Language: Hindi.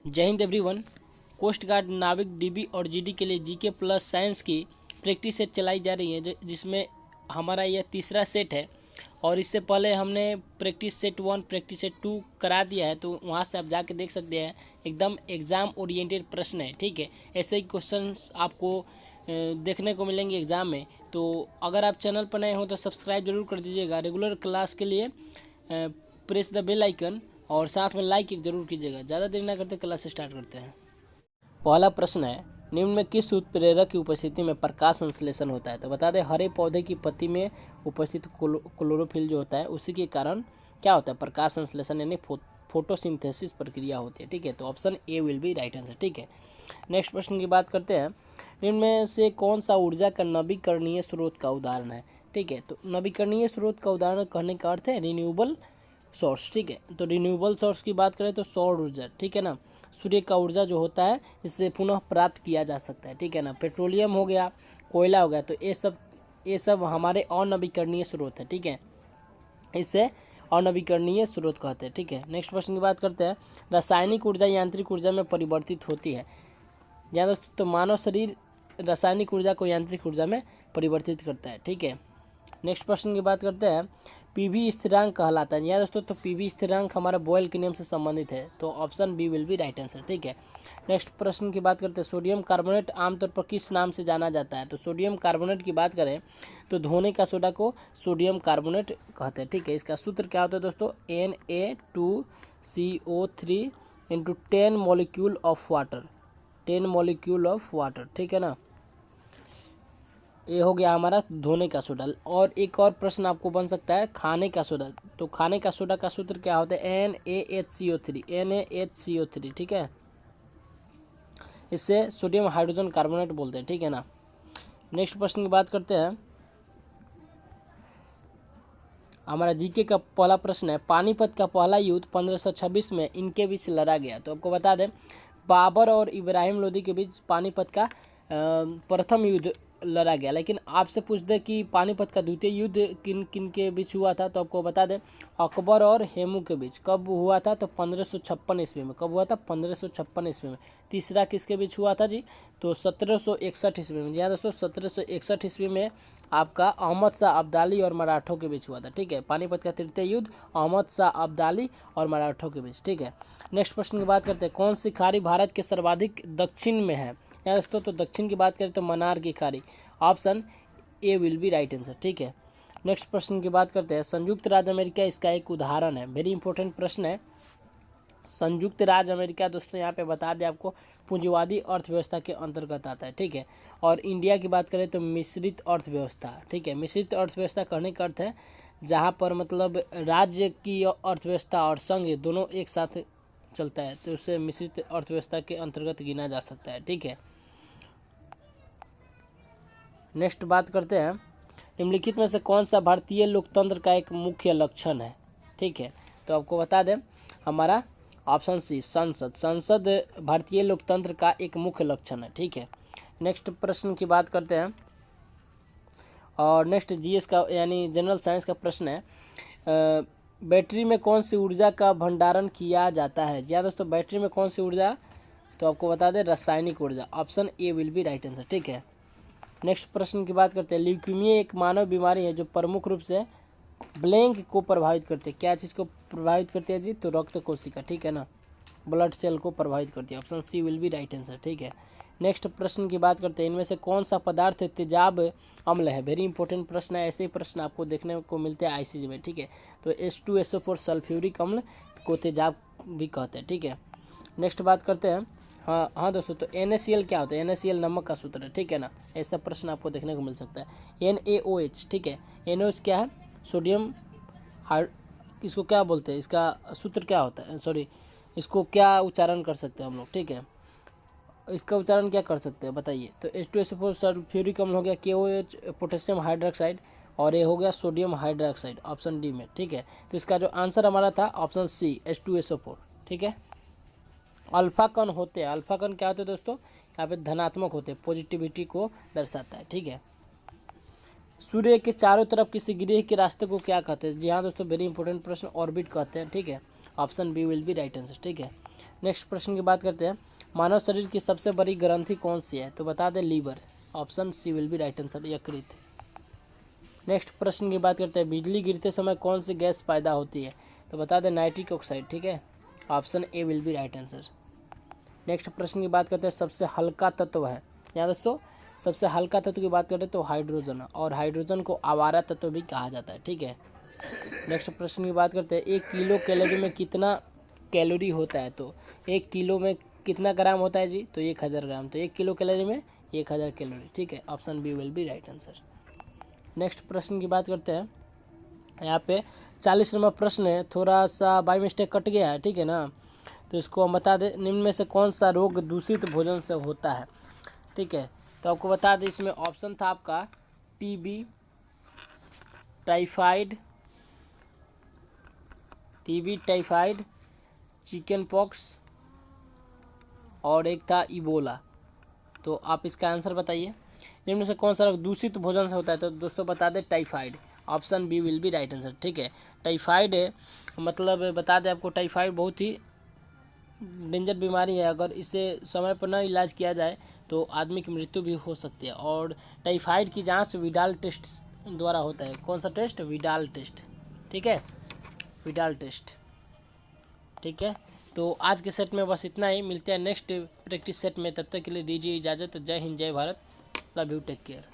जय हिंद एवरीवन। कोस्ट गार्ड नाविक डीबी और जीडी के लिए जीके प्लस साइंस की प्रैक्टिस सेट चलाई जा रही है, जिसमें हमारा यह तीसरा सेट है। और इससे पहले हमने प्रैक्टिस सेट 1 प्रैक्टिस सेट 2 करा दिया है, तो वहाँ से आप जाके देख सकते हैं। एकदम एग्ज़ाम ओरिएंटेड प्रश्न है, ठीक है। ऐसे ही क्वेश्चन आपको देखने को मिलेंगे एग्ज़ाम में। तो अगर आप चैनल पर नए हो तो सब्सक्राइब जरूर कर दीजिएगा। रेगुलर क्लास के लिए प्रेस द बेल आइकन और साथ में लाइक एक जरूर कीजिएगा। ज़्यादा देर ना करते क्लास स्टार्ट करते हैं। पहला प्रश्न है, निम्न में किस उत्प्रेरक की उपस्थिति में प्रकाश संश्लेषण होता है? तो बता दें, हरे पौधे की पत्ती में उपस्थित क्लोरोफिल जो होता है उसी के कारण क्या होता है? प्रकाश संश्लेषण यानी फोटोसिंथेसिस प्रक्रिया होती है, ठीक है। तो option A will be right answer, ठीक है। नेक्स्ट प्रश्न की बात करते हैं। निम्न में से कौन सा ऊर्जा का नवीकरणीय स्रोत का उदाहरण है? ठीक है, तो नवीकरणीय स्रोत का उदाहरण कहने का अर्थ है रिन्यूएबल सोर्स, ठीक है। तो रिन्यूएबल सोर्स की बात करें तो सौर ऊर्जा, ठीक है ना। सूर्य का ऊर्जा जो होता है इससे पुनः प्राप्त किया जा सकता है, ठीक है ना। पेट्रोलियम हो गया, कोयला हो गया, तो ये सब हमारे अनवीकरणीय स्रोत है, ठीक है। इससे अनवीकरणीय स्रोत कहते हैं, ठीक है। नेक्स्ट प्रश्न की बात करते हैं। रासायनिक ऊर्जा यांत्रिक ऊर्जा में परिवर्तित होती है। या दोस्तों, तो मानव शरीर रासायनिक ऊर्जा को यांत्रिक ऊर्जा में परिवर्तित करता है, ठीक है। नेक्स्ट प्रश्न की बात करते हैं। पीवी स्थिरांक कहलाता है। या दोस्तों, तो पीवी स्थिरांक हमारा बॉयल के नियम से संबंधित है, तो option B will be right answer, ठीक है। नेक्स्ट प्रश्न की बात करते हैं। सोडियम कार्बोनेट आमतौर पर किस नाम से जाना जाता है? तो सोडियम कार्बोनेट की बात करें तो धोने का सोडा को सोडियम कार्बोनेट कहते हैं, ठीक है। इसका सूत्र क्या होता है दोस्तों? Na2CO3 into 10 molecule of water, 10 molecule of water, ठीक है ना। ये हो गया हमारा धोने का सोडा। और एक और प्रश्न आपको बन सकता है, खाने का सोडा। तो खाने का सोडा का सूत्र क्या होता है? NaHCO3, NaHCO3, ठीक है। इससे सोडियम हाइड्रोजन कार्बोनेट बोलते हैं, ठीक है ना। नेक्स्ट प्रश्न की बात करते हैं। हमारा जीके का पहला प्रश्न है, पानीपत का पहला युद्ध 1526 में इनके बीच लड़ा गया। तो आपको बता दें, बाबर और इब्राहिम लोदी के बीच पानीपत का प्रथम युद्ध लड़ा गया। लेकिन आपसे पूछ दे कि पानीपत का द्वितीय युद्ध किन किन के बीच हुआ था, तो आपको बता दें अकबर और हेमू के बीच कब हुआ था? तो 1556 ईस्वी में। कब हुआ था? 1556 ईस्वी में। तीसरा किसके बीच हुआ था जी? तो 1761 ईस्वी में। जी हाँ दोस्तों, 1761 ईस्वी में आपका अहमद शाह अब्दाली और मराठों के बीच हुआ था, ठीक है। पानीपत का तृतीय युद्ध अहमद शाह अब्दाली और मराठों के बीच, ठीक है। नेक्स्ट प्रश्न की बात करते हैं। कौन सी खाड़ी भारत के सर्वाधिक दक्षिण में है? या दोस्तों, तो दक्षिण की बात करें तो मन्नार की खाड़ी, option A will be right answer, ठीक है। नेक्स्ट प्रश्न की बात करते हैं। संयुक्त राज्य अमेरिका इंडिया इसका एक उदाहरण है। वेरी इंपॉर्टेंट प्रश्न है। संयुक्त राज्य अमेरिका दोस्तों, यहाँ पे बता दें आपको, पूंजीवादी अर्थव्यवस्था के अंतर्गत आता है, ठीक है। और इंडिया की बात करें तो मिश्रित अर्थव्यवस्था, ठीक है। मिश्रित अर्थव्यवस्था कहने का अर्थ है जहाँ पर मतलब राज्य की अर्थव्यवस्था और संघ दोनों एक साथ चलता है, तो उसे मिश्रित अर्थव्यवस्था के अंतर्गत गिना जा सकता है, ठीक है। नेक्स्ट बात करते हैं। निम्नलिखित में से कौन सा भारतीय लोकतंत्र का एक मुख्य लक्षण है? ठीक है, तो आपको बता दें हमारा ऑप्शन सी संसद। संसद भारतीय लोकतंत्र का एक मुख्य लक्षण है, ठीक है। नेक्स्ट प्रश्न की बात करते हैं। और नेक्स्ट जीएस का यानी जनरल साइंस का प्रश्न है। बैटरी में कौन सी ऊर्जा का भंडारण किया जाता है? जी हाँ दोस्तों, बैटरी में कौन सी ऊर्जा? तो आपको बता दें रासायनिक ऊर्जा, option A will be right answer, ठीक है। नेक्स्ट प्रश्न की बात करते हैं। ल्यूकीमिया एक मानव बीमारी है जो प्रमुख रूप से ब्लैंक को प्रभावित करती है। क्या चीज़ को प्रभावित करती है जी? तो रक्त कोशिका, ठीक है ना, ब्लड सेल को प्रभावित करती है, option C will be right answer, ठीक है। नेक्स्ट प्रश्न की बात करते हैं। इनमें से कौन सा पदार्थ तेजाब अम्ल है? वेरी इंपॉर्टेंट प्रश्न है। ऐसे ही प्रश्न आपको देखने को मिलते हैं आईसीजी में, ठीक है। तो H2SO4 सल्फ्यूरिक अम्ल को तेजाब भी कहते हैं, ठीक है। नेक्स्ट बात करते हैं। हाँ दोस्तों, तो NaCl क्या होता है? NaCl नमक का सूत्र है, ठीक है ना। ऐसा प्रश्न आपको देखने को मिल सकता है। NaOH, ठीक है। NaOH क्या है? सोडियम इसको क्या बोलते हैं? इसका सूत्र क्या होता है? सॉरी, इसको क्या उच्चारण कर सकते हैं हम लोग, ठीक है। इसका उच्चारण क्या कर सकते हैं बताइए? तो H2SO4 सल्फ्यूरिक अम्ल हो गया, KOH पोटेशियम हाइड्रोक्साइड, और ये हो गया सोडियम हाइड्रोक्साइड, ऑप्शन डी में, ठीक है। तो इसका जो आंसर हमारा था ऑप्शन सी H2SO4, ठीक है। अल्फा कण होते हैं। अल्फा कण क्या होते हैं दोस्तों? यहाँ पे धनात्मक होते हैं, पॉजिटिविटी को दर्शाता है, ठीक है। सूर्य के चारों तरफ किसी ग्रह के रास्ते को क्या कहते हैं? जी हाँ दोस्तों, वेरी इंपॉर्टेंट प्रश्न, ऑर्बिट कहते हैं, ठीक है। Option B will be right answer, ठीक है। नेक्स्ट प्रश्न की बात करते हैं, मानव शरीर की सबसे बड़ी ग्रंथि कौन सी है? तो बता दें liver, option C will be right answer, यकृत। नेक्स्ट प्रश्न की बात करते हैं, बिजली गिरते समय कौन सी गैस पैदा होती है? तो बता दें नाइट्रिक ऑक्साइड, ठीक है, option A will be right answer. Next प्रश्न की बात करते हैं, सबसे हल्का तत्व है, यहाँ दोस्तों सबसे हल्का तत्व की बात करें तो हाइड्रोजन, और हाइड्रोजन को आवारा तत्व भी कहा जाता है, ठीक है। नेक्स्ट प्रश्न की बात करते हैं, 1 किलो कैलोरी में कितना कैलोरी होता है? तो 1 किलो में कितना ग्राम होता है जी? तो 1000 ग्राम, तो 1 किलो कैलोरी में 1000 कैलोरी, ठीक है, option B will be right answer. Next प्रश्न की बात करते हैं, यहाँ पे 40 नंबर प्रश्न है, थोड़ा सा बाई मिस्टेक कट गया है, ठीक है ना, तो इसको हम बता दें, निम्न में से कौन सा रोग दूषित भोजन से होता है? ठीक है, तो आपको बता दें, इसमें ऑप्शन था आपका टीबी, टाइफाइड, चिकन पॉक्स और एक था इबोला। तो आप इसका आंसर बताइए, निम्न में से कौन सा रोग दूषित भोजन से होता है? तो दोस्तों बता दें typhoid, option B will be right answer, ठीक है। टाइफाइड मतलब बता दें आपको, टाइफाइड बहुत ही डेंजर बीमारी है, अगर इसे समय पर न इलाज किया जाए तो आदमी की मृत्यु भी हो सकती है। और टाइफाइड की जांच विडाल टेस्ट द्वारा होता है। कौन सा टेस्ट? विडाल टेस्ट, ठीक है, विडाल टेस्ट, ठीक है। तो आज के सेट में बस इतना ही, मिलते हैं नेक्स्ट प्रैक्टिस सेट में, तब तक के लिए दीजिए इजाज़त। जय हिंद, जय Bharat, love you, take care.